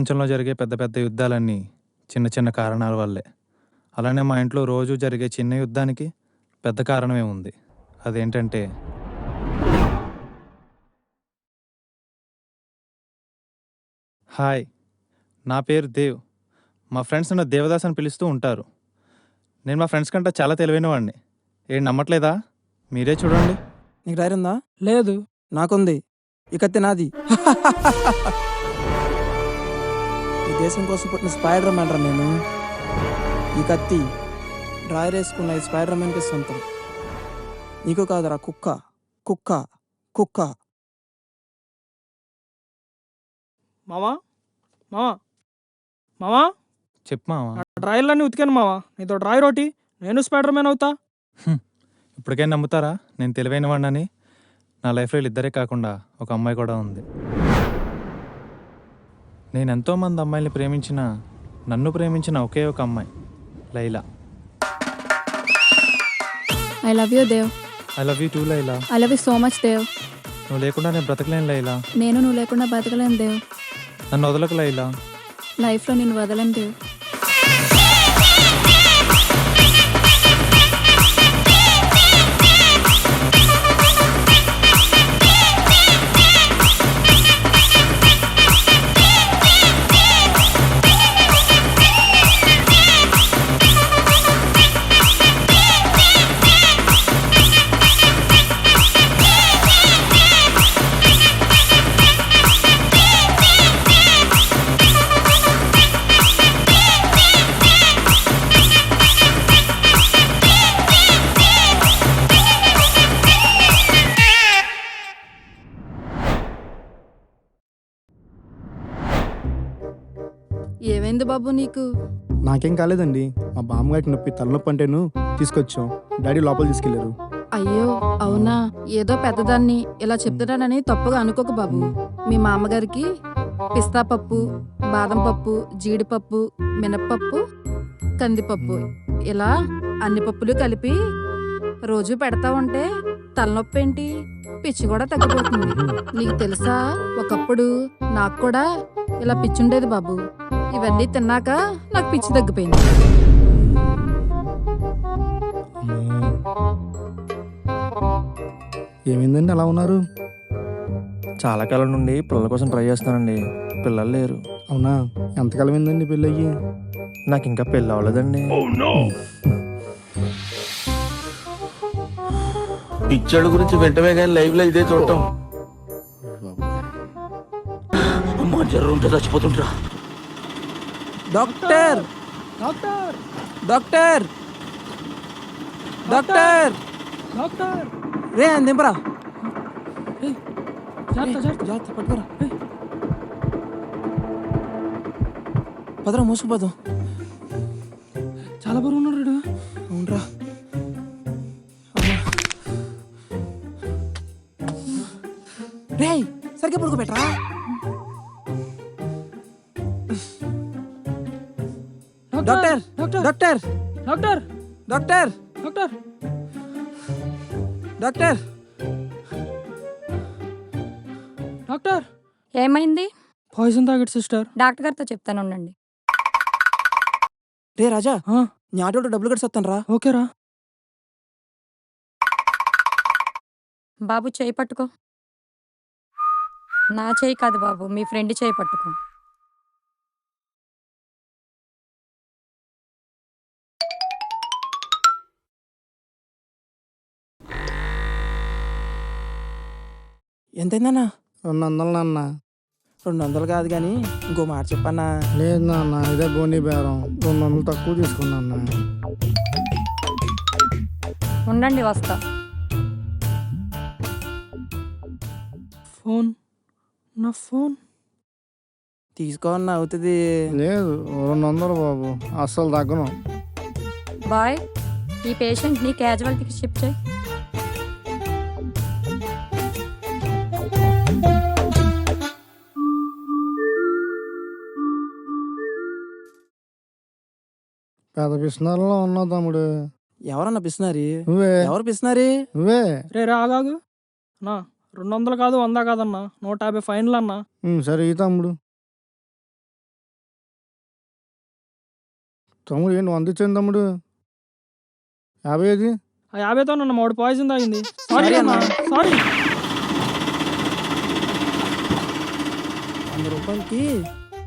ప్రపంచంలో జరిగే పెద్ద పెద్ద యుద్ధాలన్నీ చిన్న చిన్న కారణాల వల్లే. అలానే మా ఇంట్లో రోజు జరిగే చిన్న యుద్ధానికి పెద్ద కారణమే ఉంది. అదేంటంటే హాయ్, నా పేరు దేవ్. మా ఫ్రెండ్స్ నన్ను దేవదాస్ అని పిలుస్తూ ఉంటారు. నేను మా ఫ్రెండ్స్ కంటే చాలా తెలివైన వాడిని. ఏం నమ్మట్లేదా? మీరే చూడండి. నీకు డైరీ ఉందా? లేదు. నాకుంది. ఈ కత్తి నాది. ఈ దేశం కోసం పుట్టిన స్పైడర్ మ్యాన్ రా నేను. ఈ కత్తి డ్రాయర్ వేసుకున్న ఈ స్పైడర్ మ్యాన్కి సొంతం. నీకు కాదురా కుక్క కుక్క కుక్క. మావా మావా మావా చెప్పు మావా. నా డ్రాయర్లన్నీ ఉతికాను మావా. నీతో డ్రాయర్ ఒకటి, నేను స్పైడర్ మ్యాన్ అవుతా. ఇప్పటికైనా నమ్ముతారా నేను తెలివైన వాడినని? నా లైఫ్లో వీళ్ళిద్దరే కాకుండా ఒక అమ్మాయి కూడా ఉంది. నేను ఎంతోమంది అమ్మాయిల్ని ప్రేమించిన, నన్ను ప్రేమించిన ఒకే ఒక అమ్మాయి Laila. I love you, Dev. I love you too Laila. I love you so much, Dev. నువ్వు లేకుండా నేను బ్రతకలేను లైలా. నేను నువ్వు లేకుండా బతకలేను, Dev. నన్ను వదలకు లైలా. లైఫ్లో నేను వదలను, Dev. ఏమైంది బాబు నీకు? నాకేం కాలేదండి. మా బామ్మగారికి నొప్పి తలనొప్పి అంటేను తీసుకొచ్చాం. డాడీ లోపల తీసుకెళ్లారు. అయ్యో అవునా? ఏదో పెద్దదాన్ని ఇలా చెప్తున్నానని తప్పుగా అనుకోక బాబు. మీ మామగారికి పిస్తా పప్పు, బాదం పప్పు, జీడిపప్పు, మినప్పప్పు, కందిపప్పు ఇలా అన్ని పప్పులు కలిపి రోజు పెడతా ఉంటే తలనొప్పి ఏంటి, పిచ్చి కూడా తగ్గిపోతుంది. నీకు తెలుసా, ఒకప్పుడు నాకు కూడా ఇలా పిచ్చుండేది బాబు. ఇవన్నీ తిన్నాక నాకు పిచ్చి తగ్గిపోయింది. ఏమైందండి అలా ఉన్నారు? చాలా కాలం నుండి పిల్లల కోసం ట్రై చేస్తానండి. పిల్లలు లేరు. అవునా? ఎంతకాలం అయిందండి పెళ్ళయ్యి? నాకు ఇంకా పెళ్ళి అవ్వలేదండి. పిచ్చోడు గురించి వెంటనే కానీ లైవ్ లో ఇదే చూడటం. అమ్మా జ్వరం ఉంటే చచ్చిపోతుంటా. Doctor doctor doctor doctor doctor రే దింపరా. జాగ్రత్త పట్టుకోరా. పదరా మూసుకుపోదాం. చాలా బరువు ఉన్నాడు. అవునరా. రే సరిగ్గా పడుకోబెట్టరా. Doctor doctor doctor doctor doctor doctor doctor doctor ఏమైంది? పాయిజన్ తాగడు సిస్టర్. డాక్టర్ గారితో చెప్తాను ఉండండి. రే రాజా, నీ ఆటోలో డబ్బులు కట్టి రా. ఓకేరా. బాబు చేయి పట్టుకో. నా చేయి కాదు బాబు, మీ ఫ్రెండ్ చేయి పట్టుకో. ఎంతైందన్నా? 200 నాన్న. 200 కాదు కానీ ఇంకో మాట చెప్పన్నా. లేదు నాన్న, ఇదే బోనీ బేరం. 200 తక్కువ తీసుకున్నా. ఉండండి వస్తా. ఫోన్, నా ఫోన్ తీసుకోన్నా అవుతుంది. లేదు 200 బాబు, అస్సలు తగ్గను. బాయ్, ఈ పేషెంట్ని క్యాజువాలిటీకి షిఫ్ట్ చేయి. పెద్ద పిసినారులో ఉన్నావు తమ్ముడు. ఎవరన్నా పిసినారి? నువ్వే. ఎవరు పిసినారి? నువ్వే. రే ఆగాగు నా. 200 కాదు 100 కాదన్నా, 150 ఫైన్లు అన్నా. సరే ఈ తమ్ముడు. తమ్ముడు ఏంటి అందించాను తమ్ముడు 50 అది ఆ 50తో నన్ను మామిడి పాయిజన్ తాగింది. సారీ Sorry అన్న, అన్న. సారీ. 100 రూపాయలకి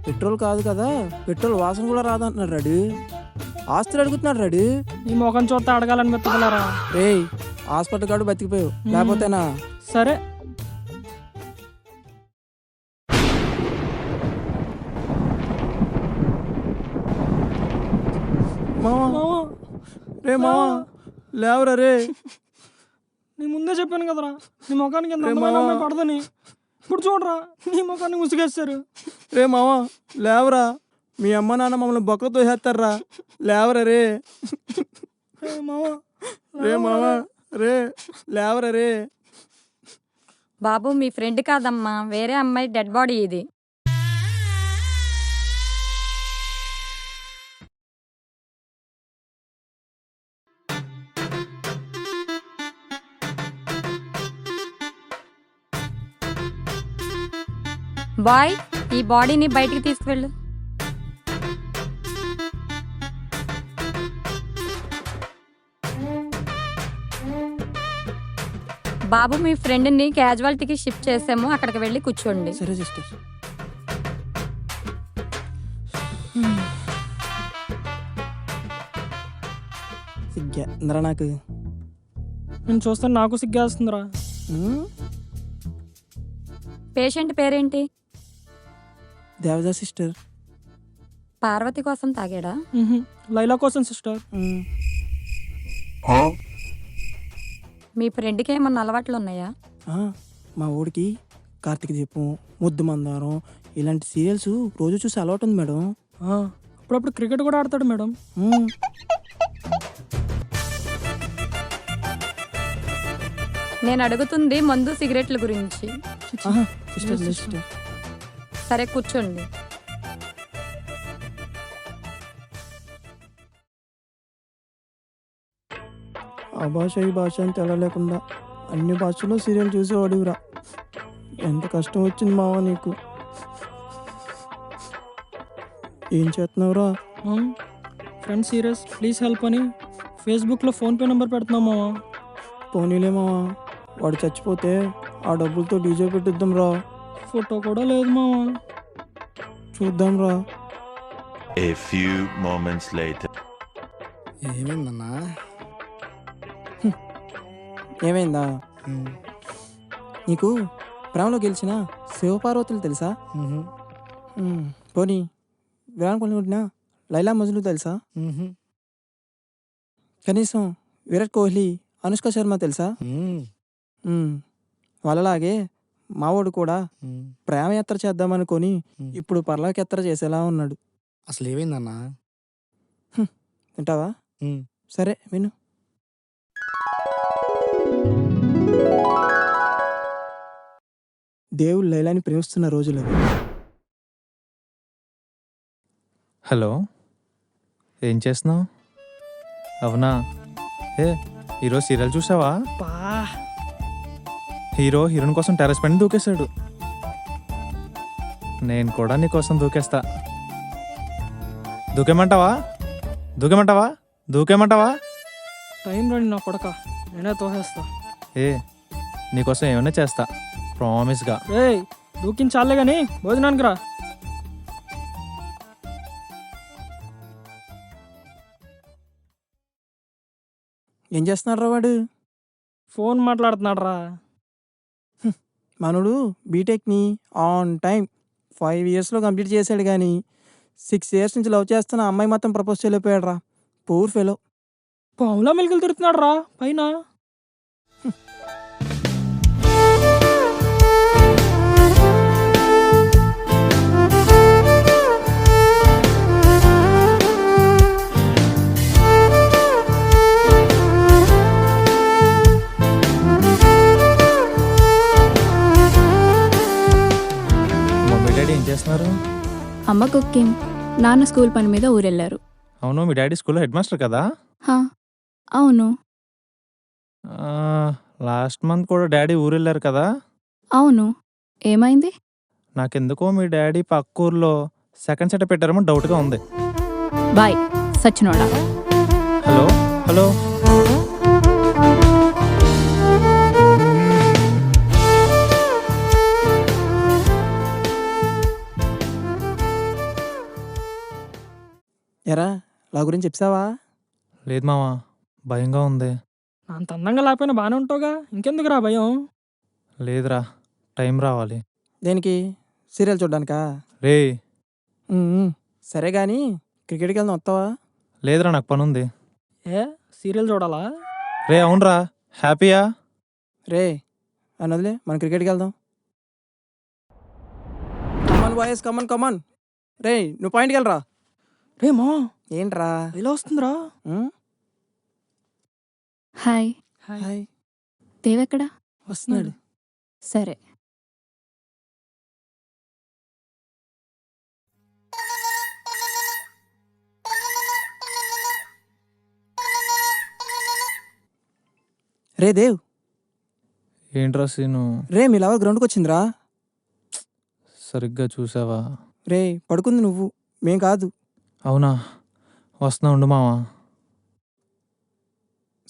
పెట్రోల్ కాదు కదా, పెట్రోల్ వాసన కూడా రాదంటున్నాడు రాడు. ఆస్తులు అడుగుతున్నాడు రాడు. నీ ముఖం చూస్తే అడగాలని మెత్తగలరా. రేయ్ హాస్పిటల్ కాడు బతికిపోయావు, లేకపోతేనా సరే మావా. మావా, రే మావా లేవరా రే. నీ ముందే చెప్పాను కదరా నీ ముఖానికి ఎంత రే అందమైన మావా. అమ్మాయి పడదని. ఇప్పుడు చూడరా నీ ముఖాన్ని ముసుగేస్తారు. రే మావా లేవరా, మీ అమ్మ నాన్న మమ్మల్ని బొక్కతో వేస్తారా. లేవరా రే. ఏ మావా, రే మావా రే లేవరా రే. బాబు మీ ఫ్రెండ్ కాదమ్మా, వేరే అమ్మాయి డెడ్ బాడీ ఇది. బాయ్, ఈ బాడీని బయటికి తీసుకువెళ్ళు. బాబు మీ ఫ్రెండ్ని క్యాజువాలిటీకి షిఫ్ట్ చేసాము, అక్కడికి వెళ్ళి కూర్చోండి. సరే సిస్టర్. సిగ్గా ఇంద్రా నాకు. నేను చూస్తే నాకు సిగ్గేస్తుందిరా. ఉమ్, పేషెంట్ పేరేంటి? దేవదా సిస్టర్. పార్వతి కోసం తాగాడా? మ్హూ. లైలా కోసం సిస్టర్. ఉమ్, మీ ఫ్రెండ్కి ఏమన్నా అలవాట్లు ఉన్నాయా? ఆ, మా ఊడికి కార్తీక దీపం, ముద్దు మందారం ఇలాంటి సీరియల్స్ రోజు చూసి అలవాటు ఉంది మేడం. అప్పుడప్పుడు క్రికెట్ కూడా ఆడతాడు మేడం. ఉమ్, నేను అడుగుతుంది మందు సిగరెట్ల గురించి. ఆహా, సిస్టర్ లేదు సిస్టర్. సరే కూర్చోండి. ఆ భాష ఈ భాష అని తేడా లేకుండా అన్ని భాషల్లో సీరియల్ చూసేవాడివిరా. ఎంత కష్టం వచ్చింది మావా నీకు. ఏం చేస్తున్నావురా? ఫ్రెండ్ సీరియస్ ప్లీజ్ హెల్ప్ అని ఫేస్బుక్లో ఫోన్పే నెంబర్ పెడుతున్నాం మావా. పోనీలే మావా, వాడు చచ్చిపోతే ఆ డబ్బులతో డీజే పెట్టిద్దాం రా. ఫోటో కూడా లేదు మావా. చూద్దాం రా. A few moments later. ఏమైందన్నా ఏమైందా? నీకు ప్రేమలో గెలిచిన శివపార్వతులు తెలుసా? పోనీ విరాట్ కోహ్లీ కొట్టిన లైలా మజ్ను తెలుసా? కనీసం విరాట్ కోహ్లీ అనుష్క శర్మ తెలుసా? వాళ్ళలాగే మావాడు కూడా ప్రేమయాత్ర చేద్దామనుకొని ఇప్పుడు పర్లాకయాత్ర చేసేలా ఉన్నాడు. అసలు ఏమైందన్నా? వింటావా? సరే విను. దేవుడు లైలాని ప్రేమిస్తున్న రోజులు అవి. హలో, ఏం చేస్తున్నావు? అవునా? ఏ ఈరోజు సీరియల్ చూసావా? పా హీరో హీరోయిన్ కోసం టెర్రస్ పైన దూకేశాడు. నేను కూడా నీ కోసం దూకేస్తా. దూకేమంటావా? దూకేమంటావా? దూకేమంటావా? టైం రండి నా కొడక, నేనే తోసేస్తా. ఏ నీకోసం ఏమైనా చేస్తా, ప్రామిస్గా. రేయ్ దూకించాలే కానీ భోజనానికి రా. ఏం చేస్తున్నాడు రా వాడు? ఫోన్ మాట్లాడుతున్నాడు రా. మనోడు బీటెక్ని ఆన్ టైం 5 ఇయర్స్లో కంప్లీట్ చేశాడు, కానీ 6 ఇయర్స్ నుంచి లవ్ చేస్తున్న అమ్మాయి మాత్రం ప్రపోజ్ చేయలేకపోయాడు రా. Poor fellow. పావులా మెలికలు తిరుగుతున్నాడు రా పైన. మమ్మీ డాడీ ఏం చేస్తున్నారు? అమ్మ కుకింగ్, నాన్న స్కూల్ పని మీద ఊరెళ్ళారు. అవును, మీ డాడీ స్కూల్లో హెడ్ మాస్టర్ కదా? హా, అవును. లాస్ట్ మంత్ కూడా డాడీ ఊరు వెళ్ళారు కదా? అవును, ఏమైంది? నాకెందుకో మీ డాడీ పక్క ఊర్లో సెకండ్ సెట్ పెట్టారేమో డౌట్గా ఉంది. బాయ్, సచ్చినోడా. హలో హలో ఎరా నా గురించి చెప్తావా? లేదు మావా, భయంగా ఉంది. అంత అందంగా లేకపోయినా బాగానే ఉంటావుగా, ఇంకెందుకురా భయం? లేదురా, టైం రావాలి. దేనికి? సీరియల్ చూడ్డానికా? రే సరే కానీ క్రికెట్కి వెళ్దాం, వస్తావా? లేదురా, నాకు పని ఉంది. ఏ సీరియల్ చూడాలా? రే అవునరా, హ్యాపీయా? రే అని వదిలే, మనం క్రికెట్కి వెళ్దాం. Come on boys, come on come on. రే నువ్వు పాయింట్కి వెళ్ళరా. రే మా ఏంట్రా? ఇలా వస్తుందిరా. ఉమ్, హాయ్. హాయ్. దేవెక్కడా? వస్తున్నాడు. సరే. రే దేవ్, ఏంట్రా సీను, రే మీ లవర్ గ్రౌండ్కి వచ్చిందిరా. సరిగ్గా చూసావా? రే పడుకుంది నువ్వు, మేం కాదు. అవునా, వస్తున్నా ఉండు మావా.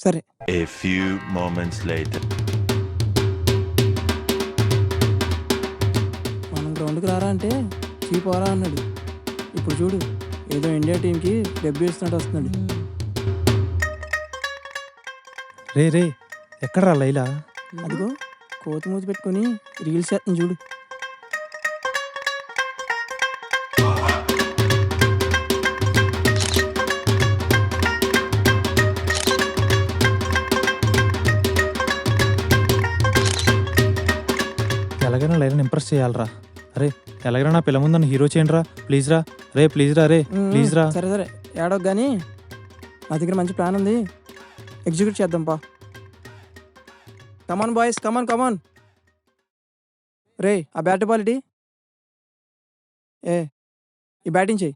సరే. A few moments later. మనం గ్రౌండ్కి రారా అంటే పోరా అన్నాడు. ఇప్పుడు చూడు, ఏదో ఇండియా టీంకి డెబ్యూ ఇస్తున్నట్టు వస్తున్నాడు. రే రే, ఎక్కడరా లైలా? అదిగో కోతి మూతి పెట్టుకొని రీల్స్ చేస్తాను చూడు. ఎలాగైనా లైలాని ఇంప్రెస్ చేయాలరా. అరే ఎలాగైనా నా పిల్ల ముందు నన్ను హీరో చేయండి రా, ప్లీజ్ రా. రే ప్లీజ్ రా, రే ప్లీజ్ రా. సరే సరే ఏడోకి కానీ నా దగ్గర మంచి ప్లాన్ ఉంది, ఎగ్జిక్యూట్ చేద్దాం పా. కమాన్ బాయ్స్, కమాన్ కమాన్. రే ఆ బ్యాట్ బాల్ ఇటీ. ఈ బ్యాటింగ్ చేయి,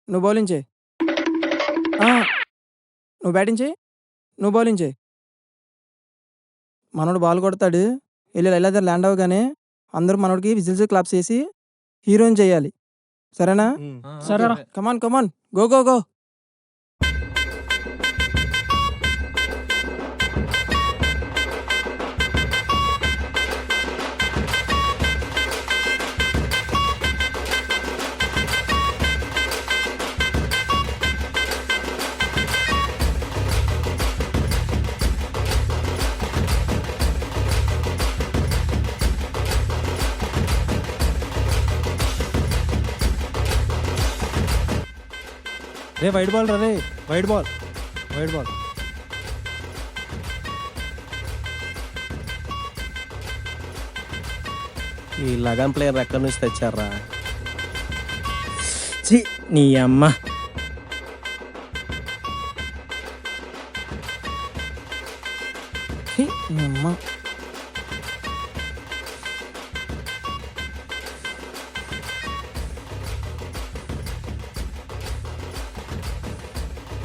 నువ్వు బౌలింగ్ చేయి. నువ్వు బ్యాటింగ్ చేయి, నువ్వు బౌలింగ్ చేయి. మనోడు బాల్ కొడతాడు, వెళ్ళి లైలా దగ్గర ల్యాండ్ అవ్వగానే అందరూ మనోడికి విజిల్స్ క్లాప్స్ చేసి హీరోయిన్ చేయాలి, సరేనా? సరేరా. కమాన్ కమాన్, గో గో గో. రే వైడ్ బాల్ రా, రే వైడ్ బాల్, వైడ్ బాల్. ఈ లగాన్ ప్లేయర్ ఎక్కడి నుంచి తెచ్చారా? నీ అమ్మ. అమ్మ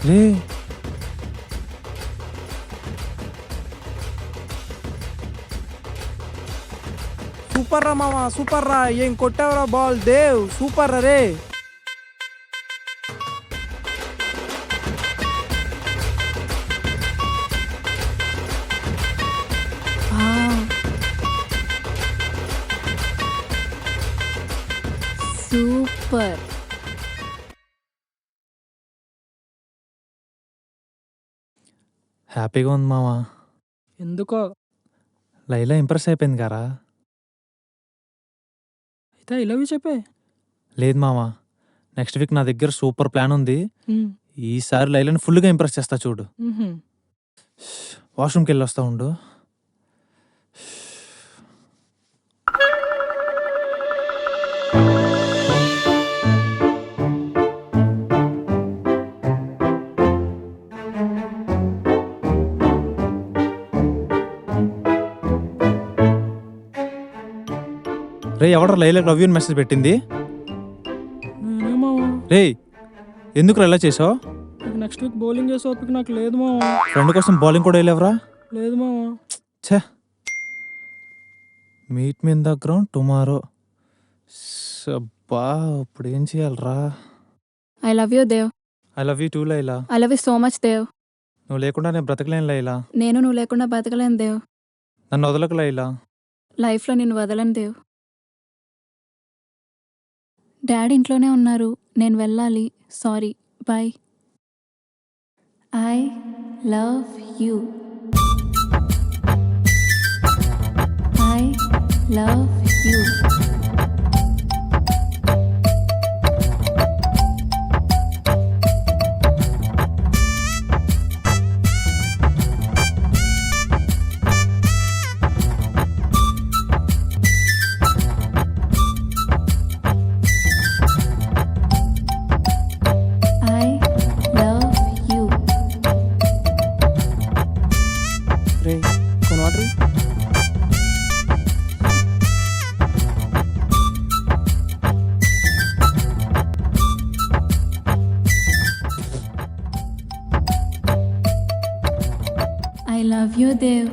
రే సూపర్ రా మామ, సూపర్ రా. ఏం కొట్టావురా బాల్ దేవ్, సూపర్ రా రే. సూపర్. హ్యాపీగా ఉంది మావా. ఎందుకో లైలా ఇంప్రెస్ అయిపోయింది కారా. అయితే ఐ లవ్ యూ చెప్పే. లేదు మావా, నెక్స్ట్ వీక్ నా దగ్గర సూపర్ ప్లాన్ ఉంది. ఈసారి లైలాని ఫుల్గా ఇంప్రెస్ చేస్తా చూడు. వాష్రూమ్కి వెళ్ళి వస్తా ఉండు. రే ఎవడ లైలాకి లవ్ యూ అని మెసేజ్ పెట్టింది? నేనే మావా. రే ఎందుకు ఇలా చేసావు? నెక్స్ట్ వీక్ బౌలింగ్ చేసే ఓపిక నాకు లేదు మావా. ఫ్రెండ్ కోసం బౌలింగ్ కూడా వెళ్ళేవరా? లేదు మావా. ఛే, meet me in the ground tomorrow. అబ్బా ఇప్పుడు ఏం చేయాలరా? I love you Dev. I love you too Laila. I love you so much Dev. నువ్వు లేకుండా నేను బ్రతకలేను లైలా. నేను నువ్వు లేకుండా బతకలేను దేవ్. నన్ను వదలకు లైలా. లైఫ్లో నిన్ను వదలను దేవ్. డాడీ ఇంట్లోనే ఉన్నారు, నేను వెళ్ళాలి. Sorry, bye. I love you. I love you. I love you. రే కొన్ని water I love you, Dev.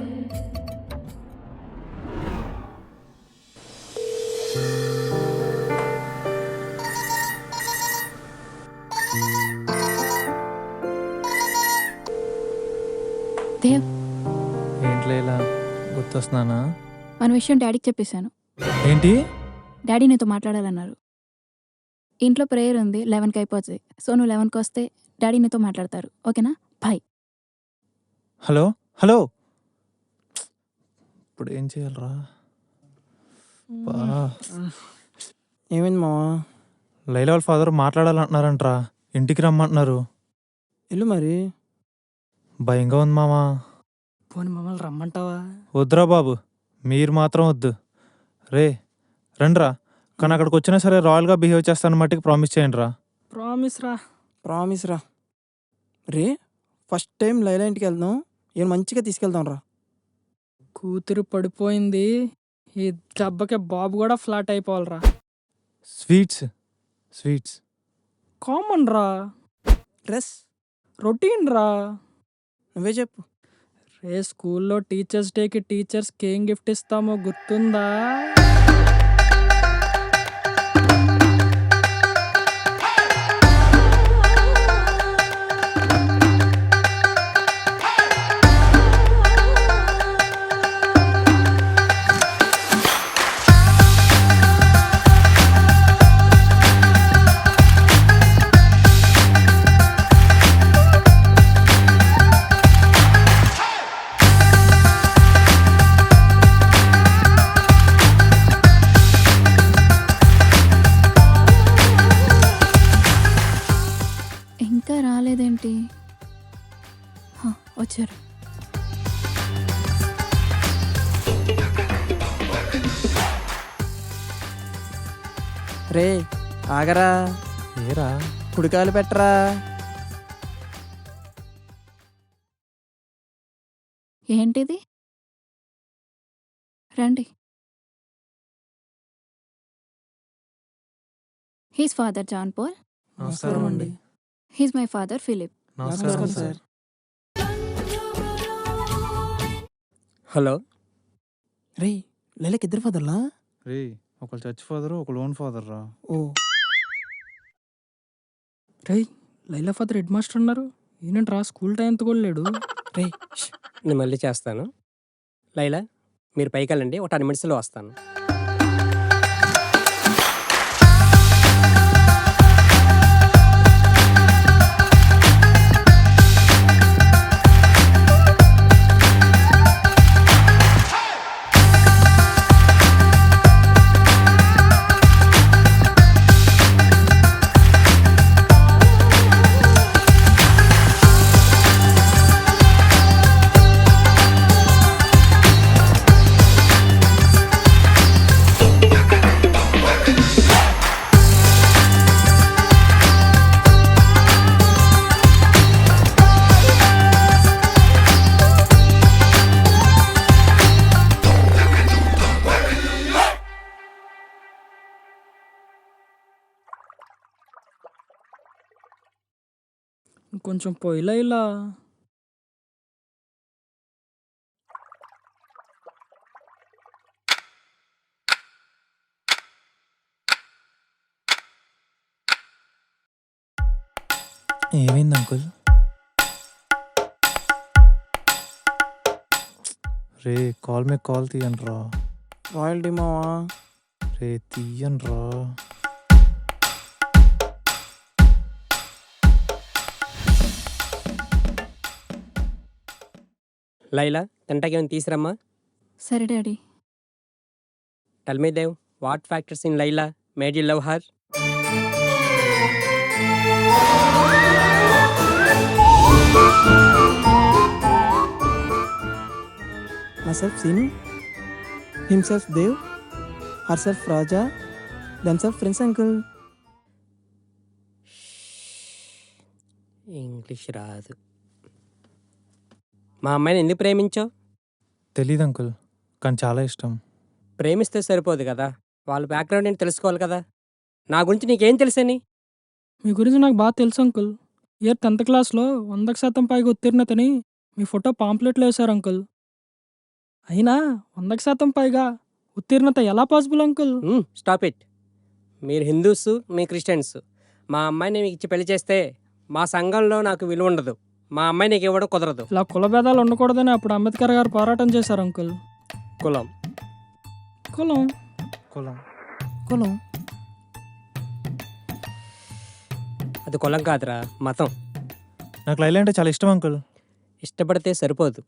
Dev, ఏంటి లైలా, గుర్తొస్తున్నానా? మన విషయం డాడీకి చెప్పేశాను. ఏంటి? డాడీ నీతో మాట్లాడాలన్నారు. ఇంట్లో ప్రేయర్ ఉంది, 11కి అయిపోతుంది. సో నువ్వు 11కి వస్తే డాడీ నీతో మాట్లాడతారు, ఓకేనా? బాయ్. హలో హలో, ఇప్పుడు ఏం చేయాలరా? బా, ఏమైంది మావా? లైలా వాళ్ళ ఫాదర్ మాట్లాడాలంటున్నారంట్రా, ఇంటికి రమ్మంటున్నారు. ఇల్లు మరి భయంగా ఉంది మామా. పోనీ మమ్మల్ని రమ్మంటావా? వద్దురా బాబు, మీరు మాత్రం వద్దు. రే రండ్రా, కానీ అక్కడికి వచ్చినా సరే రాయల్గా బిహేవ్ చేస్తాను మట్టికి ప్రామిస్ చేయండి రా. ప్రామిస్ రా. ప్రామిస్ రా. రే ఫస్ట్ టైం లైలా ఇంటికి వెళ్దాం, ఏం మంచిగా తీసుకెళ్తాం రా. కూతురు పడిపోయింది, ఈ దెబ్బకి బాబు కూడా ఫ్లాట్ అయిపోవాలిరా. Sweets sweets. కామన్ రా, డ్రెస్ రొటీన్ రా. నువ్వే చెప్పు. రే స్కూల్లో టీచర్స్ డేకి టీచర్స్కి ఏం గిఫ్ట్ ఇస్తామో గుర్తుందా? ఇంకా రాలేదేంటి? వచ్చారు. రే ఆగరా, ఏరా? కుడికాయలు పెట్టరా. ఏంటిది? రండి. He's father John Paul. నమస్కారం అండి. He's my father Philip. నమస్కారం సార్. హలో. రే లైలాకి ఇద్దరు ఫాదర్లా? రే, ఒకళ్ళు చర్చ్ ఫాదరు, ఒకళ్ళు ఓన్ ఫాదర్ రా. ఓ రే లైలా ఫాదర్ హెడ్ మాస్టర్ ఉన్నారు, ఈయనంట్రా స్కూల్ టైంతో కూడా లేడు. రే నేను మళ్ళీ చేస్తాను. లైలా మీరు పైకి వెళ్ళండి, ఒక 10 మినిట్స్లో వస్తాను. కొంచెం పొయ్యిలా ఇలా. ఏమైంది అంకుల్? రే కాల్ మీద కాల్ తీయండి రా. రాయల్టీ మావా. రే తీయండి రా. లైలా తింటాకి ఏమైనా తీసురమ్మా. సరే daddy. Tell me Dev, what factors in Laila made you love her? myself Sinu, himself Dev, herself Raja, themselves Prince Uncle. English రాదు. మా అమ్మాయిని ఎందుకు ప్రేమించావు? తెలీదు అంకుల్, కానీ చాలా ఇష్టం. ప్రేమిస్తే సరిపోదు కదా, వాళ్ళ బ్యాక్గ్రౌండ్ ఏంటి తెలుసుకోవాలి కదా. నా గురించి నీకేం తెలుసని? మీ గురించి నాకు బాగా తెలుసు అంకుల్. ఇయర్ 10th క్లాస్లో 100% పైగా ఉత్తీర్ణతని మీ ఫోటో పాంప్లెట్లో వేశారు అంకుల్. అయినా 100% పైగా ఉత్తీర్ణత ఎలా పాసిబుల్ అంకుల్? Stop it. మీరు హిందూస్, మీ క్రిస్టియన్స్. మా అమ్మాయిని మీకు ఇచ్చి పెళ్లి చేస్తే మా సంఘంలో నాకు విలువ ఉండదు. మా అమ్మాయి నీకు ఇవ్వడం కుదరదు. ఇలా కుల భేదాలు ఉండకూడదని అప్పుడు అంబేద్కర్ గారు పోరాటం చేశారు అంకుల్. కులం కులం కులం కులం అది కులం కాదురా, మతం. నాకు లైలా అంటే చాలా ఇష్టం అంకుల్. ఇష్టపడితే సరిపోదు.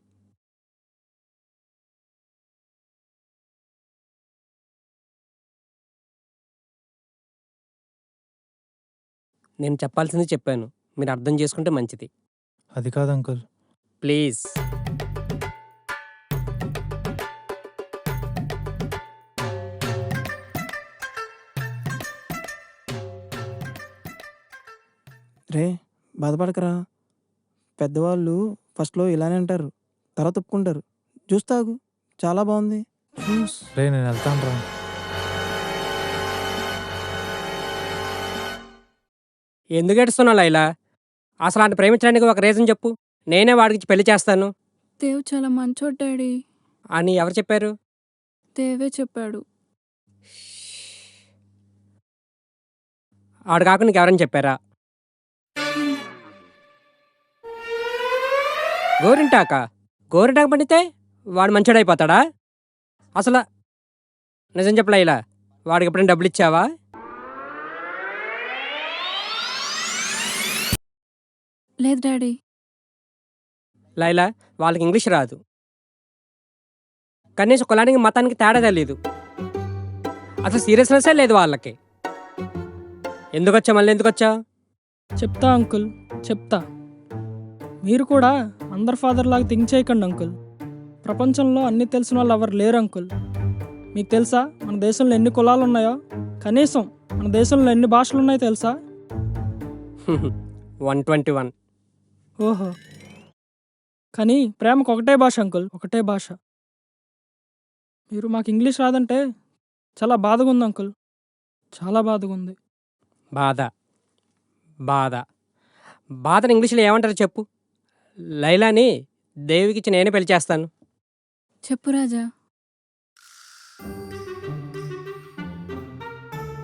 నేను చెప్పాల్సింది చెప్పాను, మీరు అర్థం చేసుకుంటే మంచిది. అది కాదు అంకుల్. ప్లీజ్. రే బాధపడకరా. పెద్దవాళ్ళు ఫస్ట్లో ఇలానే అంటారు, తర్వాత ఒప్పుకుంటారు. జ్యూస్ తాగు, చాలా బాగుంది. జ్యూస్. రే నేను వెళ్తాను రా. ఎందుకు ఏడుస్తున్నావు లైలా? అసలు అంటే ప్రేమించడానికి ఒక రీజన్ చెప్పు, నేనే వాడికి పెళ్లి చేస్తాను దేవ్ చాలా మంచోడు డాడీ. అని ఎవరు చెప్పారు? దేవే చెప్పాడు. ఆడు కాకుండా నీకు ఎవరైనా చెప్పారా? గోరింటాకు పండితే వాడు మంచోడైపోతాడా? అసలు నిజం చెప్పలే, ఇలా వాడికి ఎప్పుడైనా డబ్బులు ఇచ్చావా? లేదు డాడీ. లైలా, వాళ్ళకి ఇంగ్లీష్ రాదు, కనీసం కులానికి మతానికి తేడా తెలియదు, అసలు సీరియస్నెస్సే లేదు వాళ్ళకి. ఎందుకు వచ్చా, మళ్ళీ ఎందుకు వచ్చా? చెప్తా అంకుల్, చెప్తా. మీరు కూడా అందరు ఫాదర్ లాగా థింక్ చేయకండి అంకుల్. ప్రపంచంలో అన్నీ తెలిసిన వాళ్ళు ఎవరు లేరు అంకుల్. మీకు తెలుసా మన దేశంలో ఎన్ని కులాలు ఉన్నాయో? కనీసం మన దేశంలో ఎన్ని భాషలు ఉన్నాయో తెలుసా? 121. ఓహో. కానీ ప్రేమకు ఒకటే భాష అంకుల్, ఒకటే భాష. మీరు మాకు ఇంగ్లీష్ రాదంటే చాలా బాధగా ఉంది అంకుల్, చాలా బాధగా ఉంది. బాధని ఇంగ్లీష్లో ఏమంటారు చెప్పు. లైలాని దేవికిచ్చి నేనే పెళ్లి చేస్తాను. చెప్పు రాజా.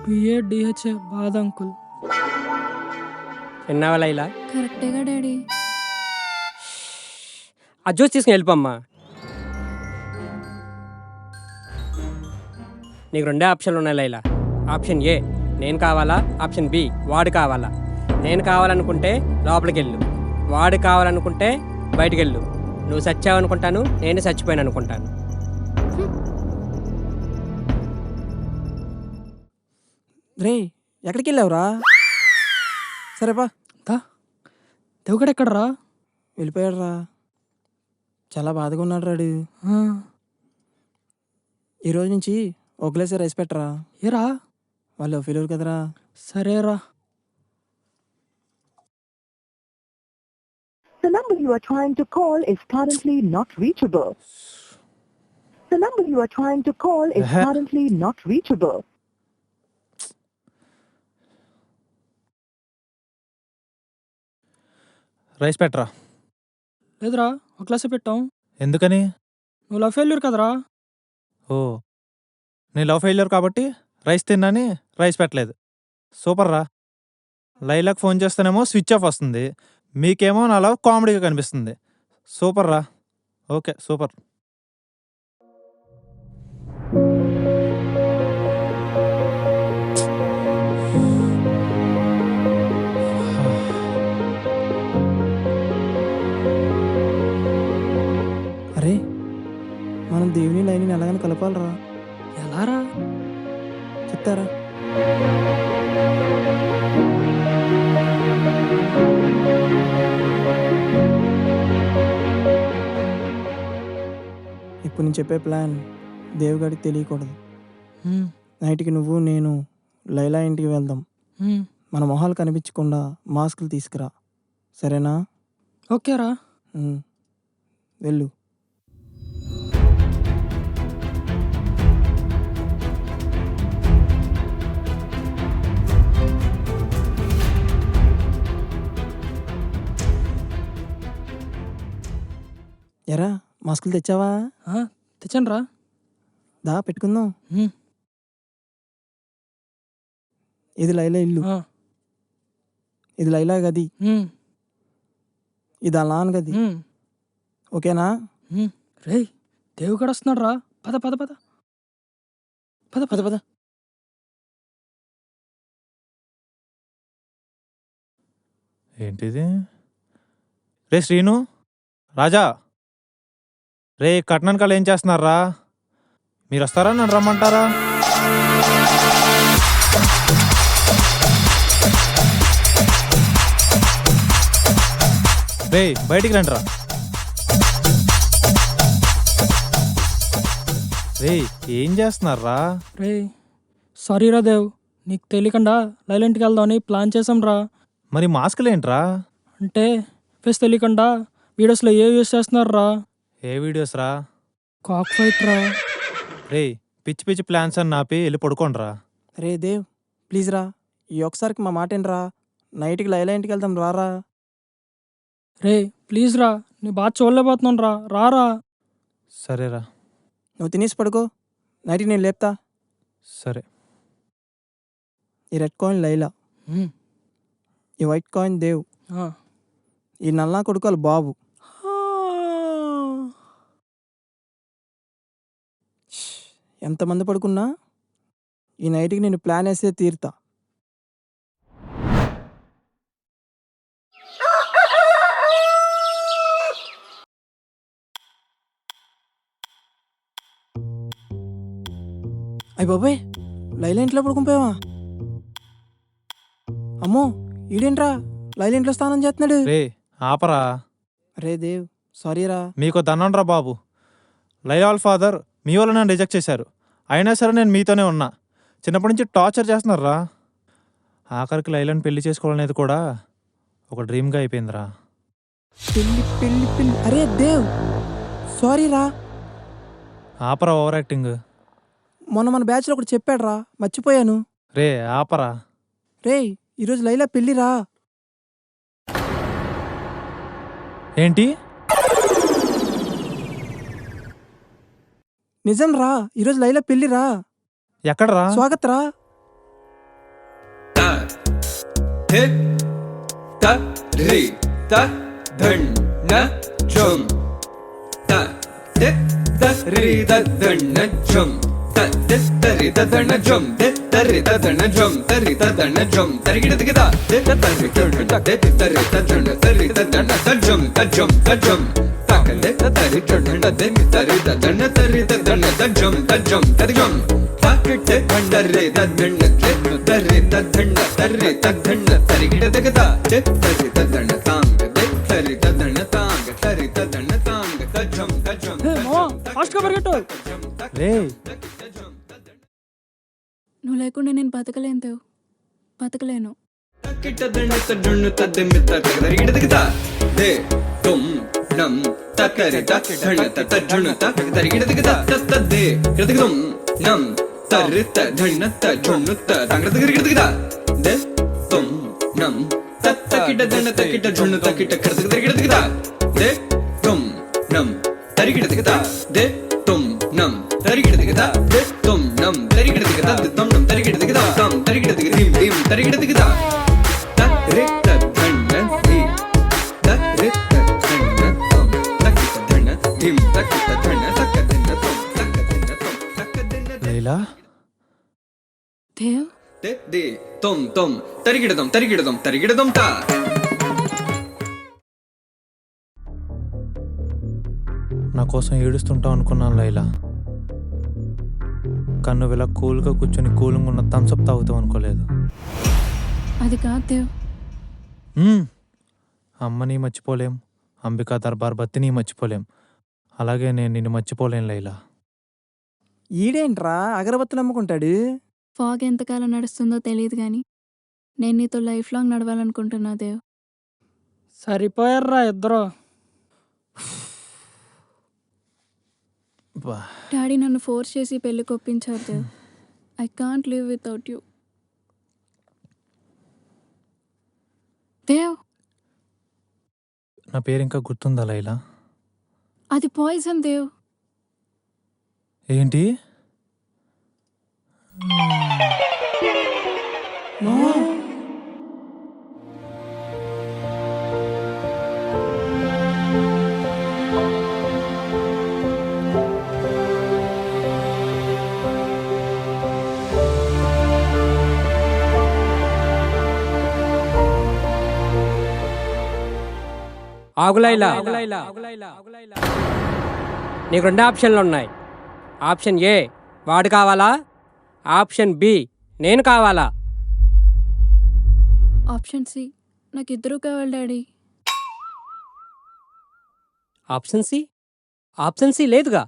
BADHA బాధ అంకుల్. విన్నావా లైలా? కరెక్టేగా డాడీ. ఆ జ్యూస్ తీసుకుని వెళ్ళిపోమ్మా. నీకు రెండే ఆప్షన్లు ఉన్నాయి లైలా. ఆప్షన్ ఏ నేను కావాలా, ఆప్షన్ బి వాడు కావాలా. నేను కావాలనుకుంటే లోపలికి వెళ్ళు, వాడు కావాలనుకుంటే బయటికి వెళ్ళు. నువ్వు చచ్చావనుకుంటాను, నేను చచ్చిపోయాను అనుకుంటాను. రే ఎక్కడికి వెళ్ళావురా? సరేపా. దేవుగడ ఎక్కడరా? వెళ్ళిపోయాడు రా. చాలా బాధగా ఉన్నాడు రాడు. ఈరోజు నుంచి ఒక గ్లాస్ రైస్ పెట్టరా. ఏరా? వాళ్ళు ఫీలర్ కదరా. సరేరా. The number you are trying to call is currently not reachable. The number you are trying to call is currently not reachable. Rice పెట్టరా. లేదురా, ఒక గ్లాసే పెట్టాం. ఎందుకని? నువ్వు లవ్ ఫెయిల్యూర్ కదరా. ఓ, నేను లవ్ ఫెయిల్యూర్ కాబట్టి రైస్ తిన్నాని రైస్ పెట్టలేదు. సూపర్ రా. లైలాకి ఫోన్ చేస్తేనేమో స్విచ్ ఆఫ్ వస్తుంది, మీకేమో నాలో కామెడీగా కనిపిస్తుంది. సూపర్ రా. Okay super. అరే మనం దేవుని లైన్ని ఎలాగని కలపాలరా? ఎలారా? చెప్తారా? ఇప్పుడు నేను చెప్పే ప్లాన్ దేవుగాడికి తెలియకూడదు. నైట్కి నువ్వు నేను లైలా ఇంటికి వెళ్దాం. మన మొహాలు కనిపించకుండా మాస్కులు తీసుకురా, సరేనా? ఓకేరా. వెళ్ళు. ఎరా మాస్కులు తెచ్చావా? తెచ్చాను రా. దా పెట్టుకుందాం. ఇది లైలా ఇల్లు, ఇది లైలా గది, ఇది అలా గది. ఓకేనా? రే దేవుగాడు వస్తున్నాడు రా. పద పద పద పద పద పద. ఏంటిది? రే శ్రీను, రాజా, రే కట్నానికి వాళ్ళు ఏం చేస్తున్నారా? మీరు వస్తారా, నన్ను రమ్మంటారా? రే బయటికి రండిరా. రే ఏం చేస్తున్నారా? రే సారీరా దేవ్, నీకు తెలియకుండా లైలా ఇంటికి వెళ్దామని ప్లాన్ చేసాం రా. మరి మాస్కులు ఏంట్రా? అంటే ఫేస్ తెలియకుండా వీడియోస్లో ఏ యూస్ చేస్తున్నారు రా? ఏ వీడియోస్ రా? కాక్ ఫైట్ రా. రే పిచ్చి పిచ్చి ప్లాన్స్ అని నాపి వెళ్ళి పడుకోండిరా. రే దేవ్ ప్లీజ్ రా, ఈ ఒక్కసారికి మా మాట ఏంట్రా? నైట్కి లైలా ఇంటికి వెళ్దాం రారా. రే ప్లీజ్ రా, నీ బాగా చూడలేకపోతున్నాను రా, రారా. సరేరా. నువ్వు తినేసి పడుకో, నైట్కి నేను లేపుతా. సరే. ఈ రెడ్ కాయిన్ లైలా, ఈ వైట్ కాయిన్ దేవ్, ఈ నల్లా కొడుకోవాలి బాబు. ఎంతమంది పడుకున్నా ఈ నైట్కి నేను ప్లాన్ వేస్తే తీరుతా. అయ్య బాబాయ్, లైలా ఇంట్లో పడుకునిపోయావా? అమ్మో ఈడేంట్రా లైలా ఇంట్లో స్నానం చేస్తున్నాడు. రే ఆపరా. రే దేవ్ సారీరా. మీకు దండంరా బాబు. లైలా వాళ్ళ ఫాదర్ మీ వల్ల నన్ను రిజెక్ట్ చేశారు, అయినా సరే నేను మీతోనే ఉన్నా. చిన్నప్పటి నుంచి టార్చర్ చేస్తున్నారా. ఆఖరికి లైలాని పెళ్లి చేసుకోవాలనేది కూడా ఒక డ్రీమ్గా అయిపోయిందిరా. పెళ్ళి పెళ్ళి పెళ్ళి, అరే దేవ్ సారీరా. ఆపరా ఓవర్ యాక్టింగ్. మొన్న మన బ్యాచ్లో ఒకటి చెప్పాడురా, మర్చిపోయాను. రే ఆపరా. రే ఈరోజు లైలా పెళ్ళిరా. ఏంటి? నిజం రా, ఈరోజు లైలా పెళ్ళిరా. ఎక్కడరా? స్వాగత్ రా. రే నువ్వు లేకుండా నేను బతకలేను దేవ్, బతకలేను. లైలా దేవ్ నా కోసం ఏడుస్తుంటావు అనుకున్నాను లైలా, కన్ను ఇలా కూల్గా కూర్చొని కూలింగ్ ఉన్న థమ్స్అప్ తాగుతావు అనుకోలేదు. అది కాదు దేవ్. అమ్మని మర్చిపోలేం, అంబికా దర్బార్ బత్తిని మర్చిపోలేం, అలాగే నేను నిన్ను మర్చిపోలేను లైలా. ఈడేంట్రా అగరబత్తులు అమ్ముకుంటాడు? ఫాగ్ ఎంతకాలం నడుస్తుందో తెలియదు కానీ నేను నీతో లైఫ్ లాంగ్ నడవాలనుకుంటున్నా దేవ్. సరిపోయారా ఇద్దరు. బా, డాడీ నన్ను ఫోర్స్ చేసి పెళ్లి కొప్పించారు Dev. I can't live without you Dev. నా పేరు ఇంకా గుర్తుందా లైలా? అది పాయిజన్ దేవ్. ఏంటి? ఆగులైలా, నీకు 2 ఆప్షన్లు ఉన్నాయి. ఆప్షన్ ఏ వాడు కావాలా, ఆప్షన్ బి నేను కావాలా. ఆప్షన్ సి నాకు ఇద్దరు కావాలి daddy. Option C? Option C లేదుగా.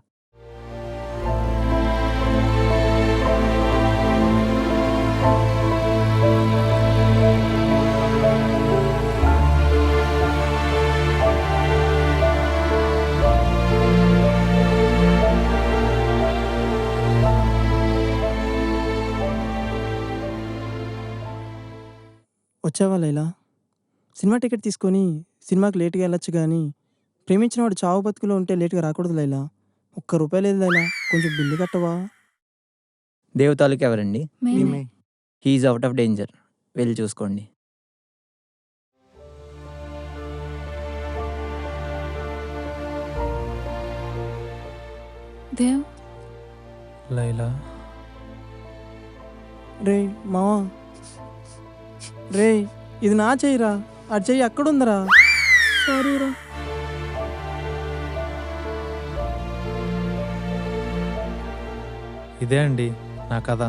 వచ్చావా లైలా? సినిమా టికెట్ తీసుకొని సినిమాకి లేట్గా వెళ్ళొచ్చు కానీ ప్రేమించిన వాడు చావు బతుకులో ఉంటే లేట్గా రాకూడదు లైలా. ₹1 లేదు లైలా, కొంచెం బిల్లు కట్టవా? దేవతాలకు ఎవరండి? మేమే. హీఈస్ అవుట్ ఆఫ్ డేంజర్, వెళ్ళి చూసుకోండి. దేవ్ లైలా, రే మావా, రే ఇది నా చెయ్యిరా, ఆ చెయ్యి అక్కడుందరా. సారీ రా. ఇదే అండి నా కథ.